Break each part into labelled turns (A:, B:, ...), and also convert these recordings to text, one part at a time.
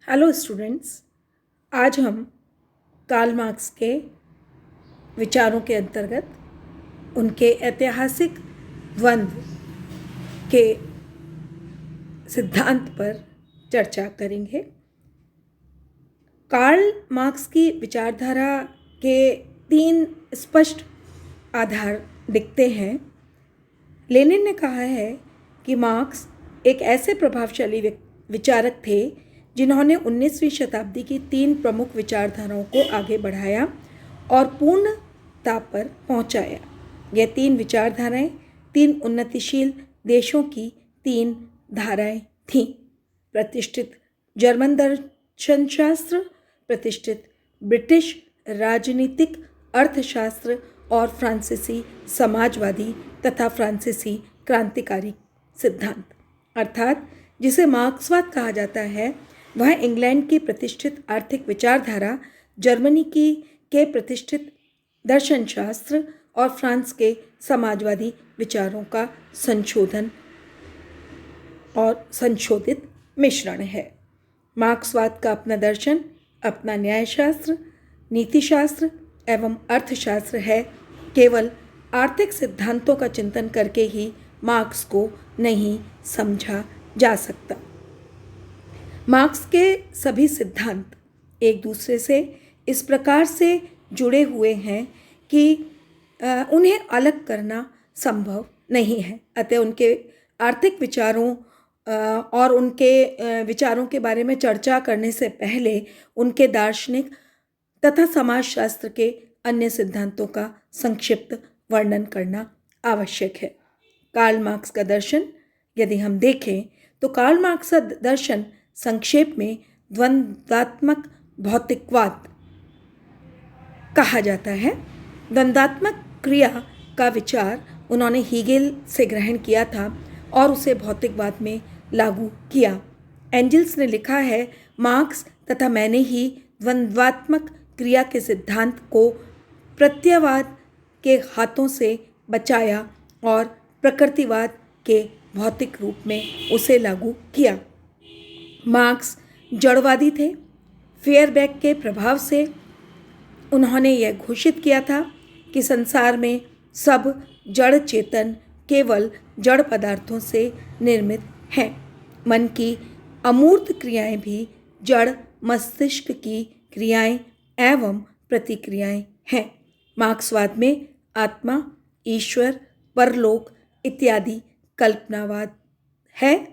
A: Hello students, आज हम Karl Marx के विचारों के अंतर्गत उनके ऐतिहासिक द्वंद्व के सिद्धांत पर चर्चा करेंगे। कार्ल मार्क्स की विचारधारा के तीन स्पष्ट आधार दिखते हैं। लेनिन ने कहा है कि मार्क्स एक ऐसे प्रभावशाली विचारक थे जिन्होंने 19वीं शताब्दी की तीन प्रमुख विचारधाराओं को आगे बढ़ाया और पूर्णता पर पहुंचाया। यह तीन विचारधाराएं तीन उन्नतिशील देशों की तीन धाराएं थीं। प्रतिष्ठित जर्मन दर्शनशास्त्र, प्रतिष्ठित ब्रिटिश राजनीतिक अर्थशास्त्र और फ्रांसीसी समाजवादी तथा फ्रांसीसी क्रांतिकारी सिद्धांत, अर्थात जिसे मार्क्सवाद कहा जाता है, वह इंग्लैंड की प्रतिष्ठित आर्थिक विचारधारा, जर्मनी के प्रतिष्ठित दर्शनशास्त्र और फ्रांस के समाजवादी विचारों का संशोधन और संशोधित मिश्रण है। मार्क्सवाद का अपना दर्शन, अपना न्यायशास्त्र, नीतिशास्त्र एवं अर्थशास्त्र है। केवल आर्थिक सिद्धांतों का चिंतन करके ही मार्क्स को नहीं समझा जा सकता। मार्क्स के सभी सिद्धांत एक दूसरे से इस प्रकार से जुड़े हुए हैं कि उन्हें अलग करना संभव नहीं है। अतः उनके आर्थिक विचारों और उनके विचारों के बारे में चर्चा करने से पहले उनके दार्शनिक तथा समाजशास्त्र के अन्य सिद्धांतों का संक्षिप्त वर्णन करना आवश्यक है। कार्ल मार्क्स का दर्शन यदि हम देखें तो कार्ल मार्क्स का दर्शन संक्षेप में द्वंद्वात्मक भौतिकवाद कहा जाता है। द्वंद्वात्मक क्रिया का विचार उन्होंने हीगेल से ग्रहण किया था और उसे भौतिकवाद में लागू किया। एंजल्स ने लिखा है, मार्क्स तथा मैंने ही द्वंद्वात्मक क्रिया के सिद्धांत को प्रत्ययवाद के हाथों से बचाया और प्रकृतिवाद के भौतिक रूप में उसे लागू किया। मार्क्स जड़वादी थे। फेयरबैक के प्रभाव से उन्होंने यह घोषित किया था कि संसार में सब जड़ चेतन केवल जड़ पदार्थों से निर्मित हैं। मन की अमूर्त क्रियाएं भी जड़ मस्तिष्क की क्रियाएं एवं प्रतिक्रियाएं हैं। मार्क्सवाद में आत्मा, ईश्वर, परलोक इत्यादि कल्पनावाद है।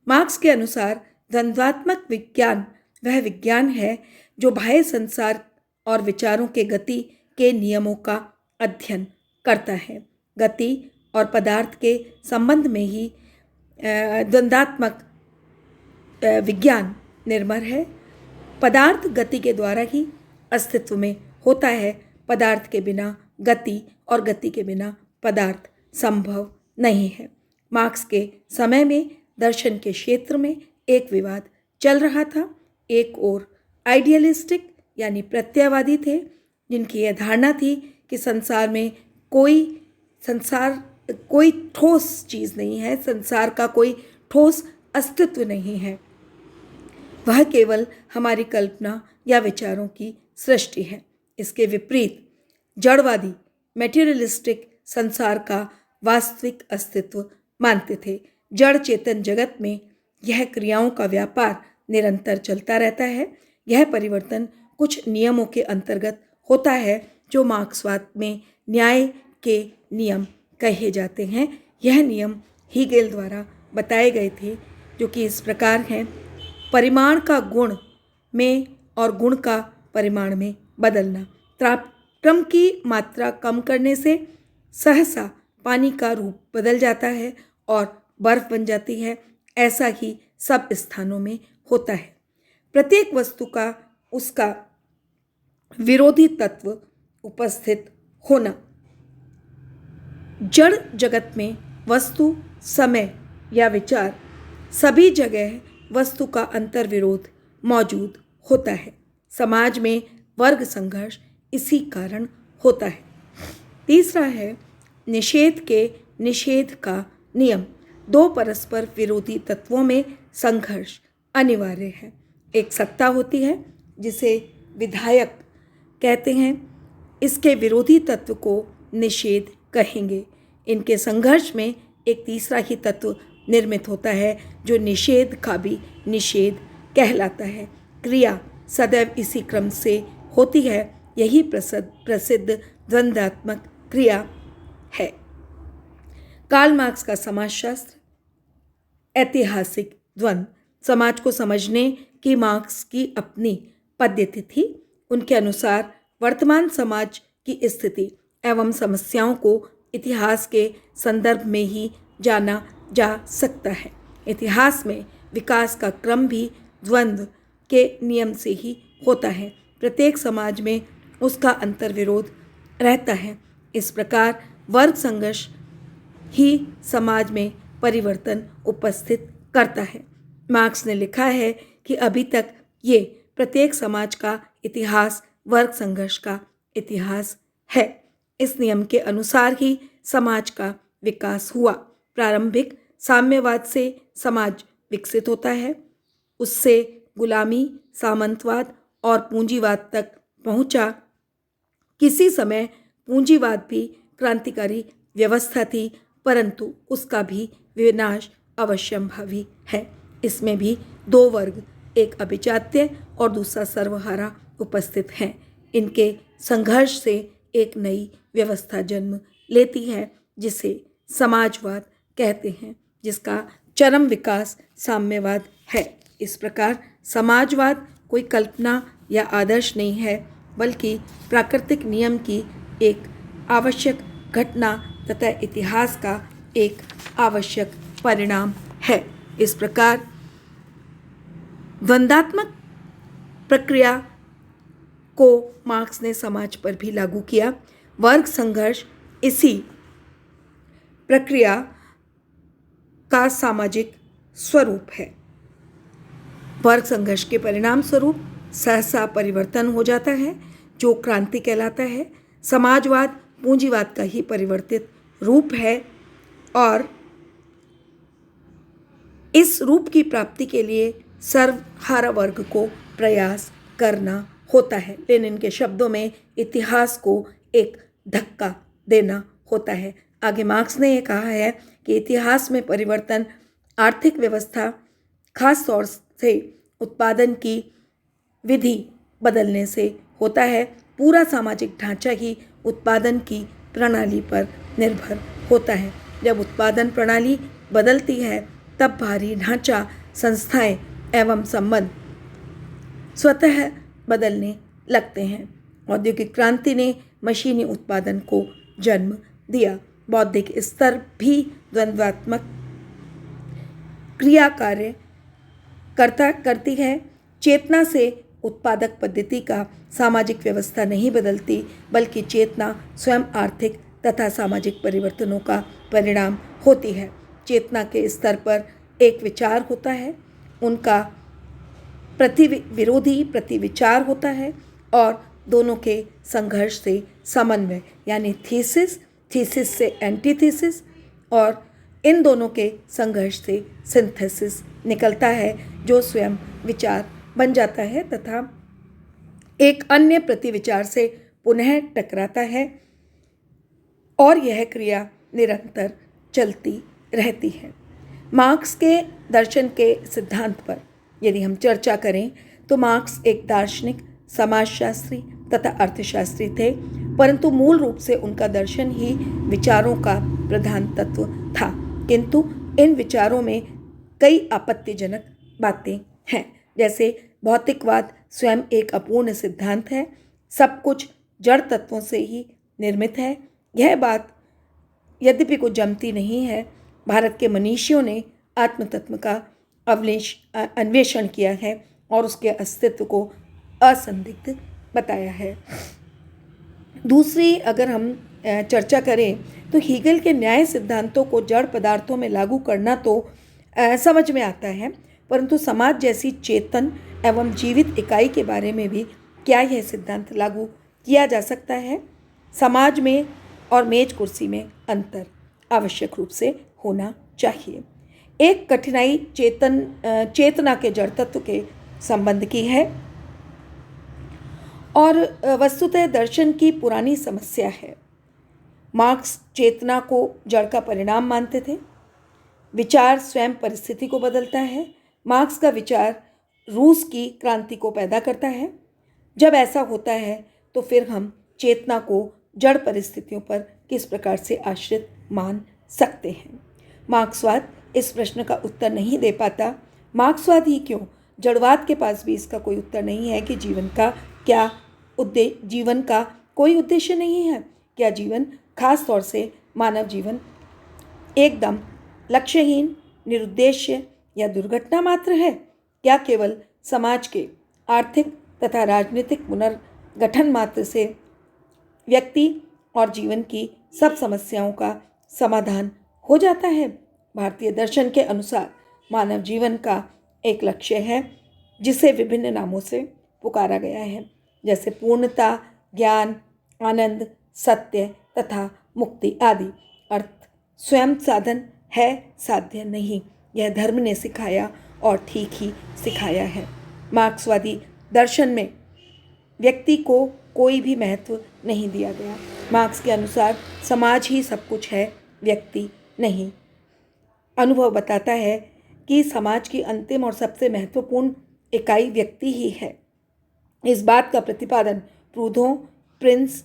A: मार्क्स के अनुसार द्वंद्वात्मक विज्ञान वह विज्ञान है जो बाह्य संसार और विचारों के गति के नियमों का अध्ययन करता है। गति और पदार्थ के संबंध में ही द्वंद्वात्मक विज्ञान निर्भर है। पदार्थ गति के द्वारा ही अस्तित्व में होता है। पदार्थ के बिना गति और गति के बिना पदार्थ संभव नहीं है। मार्क्स के समय में दर्शन के क्षेत्र में एक विवाद चल रहा था। एक ओर आइडियलिस्टिक यानी प्रत्ययवादी थे, जिनकी यह धारणा थी कि संसार में कोई ठोस चीज़ नहीं है, संसार का कोई ठोस अस्तित्व नहीं है, वह केवल हमारी कल्पना या विचारों की सृष्टि है। इसके विपरीत जड़वादी मैटेरियलिस्टिक संसार का वास्तविक अस्तित्व मानते थे। जड़ चेतन जगत में यह क्रियाओं का व्यापार निरंतर चलता रहता है। यह परिवर्तन कुछ नियमों के अंतर्गत होता है जो मार्क्सवाद में न्याय के नियम कहे जाते हैं। यह नियम हीगेल द्वारा बताए गए थे, जो कि इस प्रकार हैं। परिमाण का गुण में और गुण का परिमाण में बदलना। तापक्रम की मात्रा कम करने से सहसा पानी का रूप बदल जाता है और बर्फ बन जाती है। ऐसा ही सब स्थानों में होता है। प्रत्येक वस्तु का उसका विरोधी तत्व उपस्थित होना। जड़ जगत में वस्तु, समय या विचार सभी जगह वस्तु का अंतर्विरोध मौजूद होता है। समाज में वर्ग संघर्ष इसी कारण होता है। तीसरा है निषेध के निषेध का नियम। दो परस्पर विरोधी तत्वों में संघर्ष अनिवार्य है। एक सत्ता होती है जिसे विधायक कहते हैं। इसके विरोधी तत्व को निषेध कहेंगे। इनके संघर्ष में एक तीसरा ही तत्व निर्मित होता है जो निषेध का भी निषेध कहलाता है। क्रिया सदैव इसी क्रम से होती है। यही प्रसिद्ध द्वंद्वात्मक क्रिया है। कार्ल मार्क्स का समाजशास्त्र ऐतिहासिक द्वंद्व। समाज को समझने की मार्क्स की अपनी पद्धति थी। उनके अनुसार वर्तमान समाज की स्थिति एवं समस्याओं को इतिहास के संदर्भ में ही जाना जा सकता है। इतिहास में विकास का क्रम भी द्वंद्व के नियम से ही होता है। प्रत्येक समाज में उसका अंतर्विरोध रहता है। इस प्रकार वर्ग संघर्ष ही समाज में परिवर्तन उपस्थित करता है। मार्क्स ने लिखा है कि अभी तक ये प्रत्येक समाज का इतिहास वर्ग संघर्ष का इतिहास है। इस नियम के अनुसार ही समाज का विकास हुआ। प्रारंभिक साम्यवाद से समाज विकसित होता है, उससे गुलामी, सामंतवाद और पूंजीवाद तक पहुंचा। किसी समय पूंजीवाद भी क्रांतिकारी व्यवस्था थी, परंतु उसका भी विनाश अवश्यंभावी है। इसमें भी दो वर्ग, एक अभिजात्य और दूसरा सर्वहारा उपस्थित हैं। इनके संघर्ष से एक नई व्यवस्था जन्म लेती है जिसे समाजवाद कहते हैं, जिसका चरम विकास साम्यवाद है। इस प्रकार समाजवाद कोई कल्पना या आदर्श नहीं है, बल्कि प्राकृतिक नियम की एक आवश्यक घटना तथा इतिहास का एक आवश्यक परिणाम है। इस प्रकार द्वंद्वात्मक प्रक्रिया को मार्क्स ने समाज पर भी लागू किया। वर्ग संघर्ष इसी प्रक्रिया का सामाजिक स्वरूप है। वर्ग संघर्ष के परिणाम स्वरूप सहसा परिवर्तन हो जाता है जो क्रांति कहलाता है। समाजवाद पूंजीवाद का ही परिवर्तित रूप है और इस रूप की प्राप्ति के लिए सर्वहारा वर्ग को प्रयास करना होता है। लेनिन के शब्दों में इतिहास को एक धक्का देना होता है। आगे मार्क्स ने यह कहा है कि इतिहास में परिवर्तन आर्थिक व्यवस्था, खास तौर से उत्पादन की विधि बदलने से होता है। पूरा सामाजिक ढांचा ही उत्पादन की प्रणाली पर निर्भर होता है। जब उत्पादन प्रणाली बदलती है तब बाहरी ढांचा, संस्थाएं एवं संबंध स्वतः बदलने लगते हैं। औद्योगिक क्रांति ने मशीनी उत्पादन को जन्म दिया। बौद्धिक स्तर भी द्वंद्वात्मक क्रिया कार्य करती है। चेतना से उत्पादक पद्धति का सामाजिक व्यवस्था नहीं बदलती, बल्कि चेतना स्वयं आर्थिक तथा सामाजिक परिवर्तनों का परिणाम होती है। चेतना के स्तर पर एक विचार होता है, उनका विरोधी प्रतिविचार होता है और दोनों के संघर्ष से समन्वय यानी थीसिस से एंटीथीसिस और इन दोनों के संघर्ष से सिंथेसिस निकलता है जो स्वयं विचार बन जाता है तथा एक अन्य प्रतिविचार से पुनः टकराता है और यह क्रिया निरंतर चलती रहती है। मार्क्स के दर्शन के सिद्धांत पर यदि हम चर्चा करें तो मार्क्स एक दार्शनिक, समाजशास्त्री तथा अर्थशास्त्री थे, परंतु मूल रूप से उनका दर्शन ही विचारों का प्रधान तत्व था। किंतु इन विचारों में कई आपत्तिजनक बातें हैं, जैसे भौतिकवाद स्वयं एक अपूर्ण सिद्धांत है, सब कुछ जड़ तत्वों से ही निर्मित है। यह बात यद्यपि कुछ जमती नहीं है। भारत के मनीषियों ने आत्मतत्व का अन्वेषण किया है और उसके अस्तित्व को असंदिग्ध बताया है। दूसरी अगर हम चर्चा करें तो हीगल के न्याय सिद्धांतों को जड़ पदार्थों में लागू करना तो समझ में आता है, परंतु समाज जैसी चेतन एवं जीवित इकाई के बारे में भी क्या यह सिद्धांत लागू किया जा सकता है? समाज में और मेज कुर्सी में अंतर आवश्यक रूप से होना चाहिए। एक कठिनाई चेतना के जड़ तत्व के संबंध की है और वस्तुतः दर्शन की पुरानी समस्या है। मार्क्स चेतना को जड़ का परिणाम मानते थे। विचार स्वयं परिस्थिति को बदलता है। मार्क्स का विचार रूस की क्रांति को पैदा करता है। जब ऐसा होता है तो फिर हम चेतना को जड़ परिस्थितियों पर किस प्रकार से आश्रित मान सकते हैं? मार्क्सवाद इस प्रश्न का उत्तर नहीं दे पाता। मार्क्सवाद ही क्यों, जड़वाद के पास भी इसका कोई उत्तर नहीं है कि जीवन का कोई उद्देश्य नहीं है। क्या जीवन, खास तौर से मानव जीवन, एकदम लक्ष्यहीन, निरुद्देश्य या दुर्घटना मात्र है? क्या केवल समाज के आर्थिक तथा राजनीतिक पुनर्गठन मात्र से व्यक्ति और जीवन की सब समस्याओं का समाधान हो जाता है? भारतीय दर्शन के अनुसार मानव जीवन का एक लक्ष्य है जिसे विभिन्न नामों से पुकारा गया है, जैसे पूर्णता, ज्ञान, आनंद, सत्य तथा मुक्ति आदि। अर्थ स्वयं साधन है, साध्य नहीं। यह धर्म ने सिखाया और ठीक ही सिखाया है। मार्क्सवादी दर्शन में व्यक्ति को कोई भी महत्व नहीं दिया गया। मार्क्स के अनुसार समाज ही सब कुछ है, व्यक्ति नहीं। अनुभव बताता है कि समाज की अंतिम और सबसे महत्वपूर्ण इकाई व्यक्ति ही है। इस बात का प्रतिपादन प्रूदो, प्रिंस,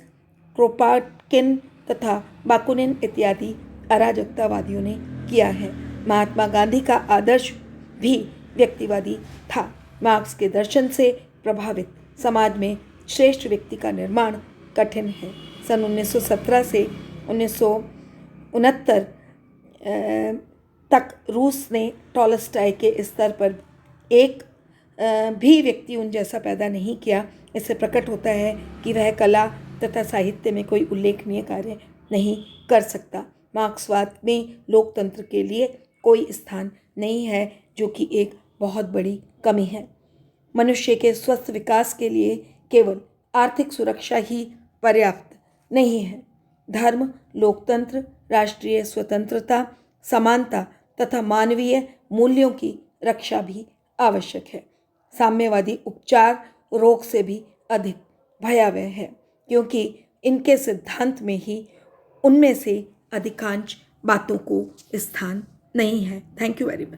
A: क्रोपाटकिन तथा बाकुनिन इत्यादि अराजकतावादियों ने किया है। महात्मा गांधी का आदर्श भी व्यक्तिवादी था। मार्क्स के दर्शन से प्रभावित समाज में श्रेष्ठ व्यक्ति का निर्माण कठिन है। सन 1917 से 1969 तक रूस ने टॉलस्टॉय के स्तर पर एक भी व्यक्ति उन जैसा पैदा नहीं किया। इससे प्रकट होता है कि वह कला तथा साहित्य में कोई उल्लेखनीय कार्य नहीं कर सकता। मार्क्सवाद में लोकतंत्र के लिए कोई स्थान नहीं है, जो कि एक बहुत बड़ी कमी है। मनुष्य के स्वस्थ विकास के लिए केवल आर्थिक सुरक्षा ही पर्याप्त नहीं है। धर्म, लोकतंत्र, राष्ट्रीय स्वतंत्रता, समानता तथा मानवीय मूल्यों की रक्षा भी आवश्यक है। साम्यवादी उपचार रोग से भी अधिक भयावह है, क्योंकि इनके सिद्धांत में ही उनमें से अधिकांश बातों को स्थान नहीं है। Thank you very much.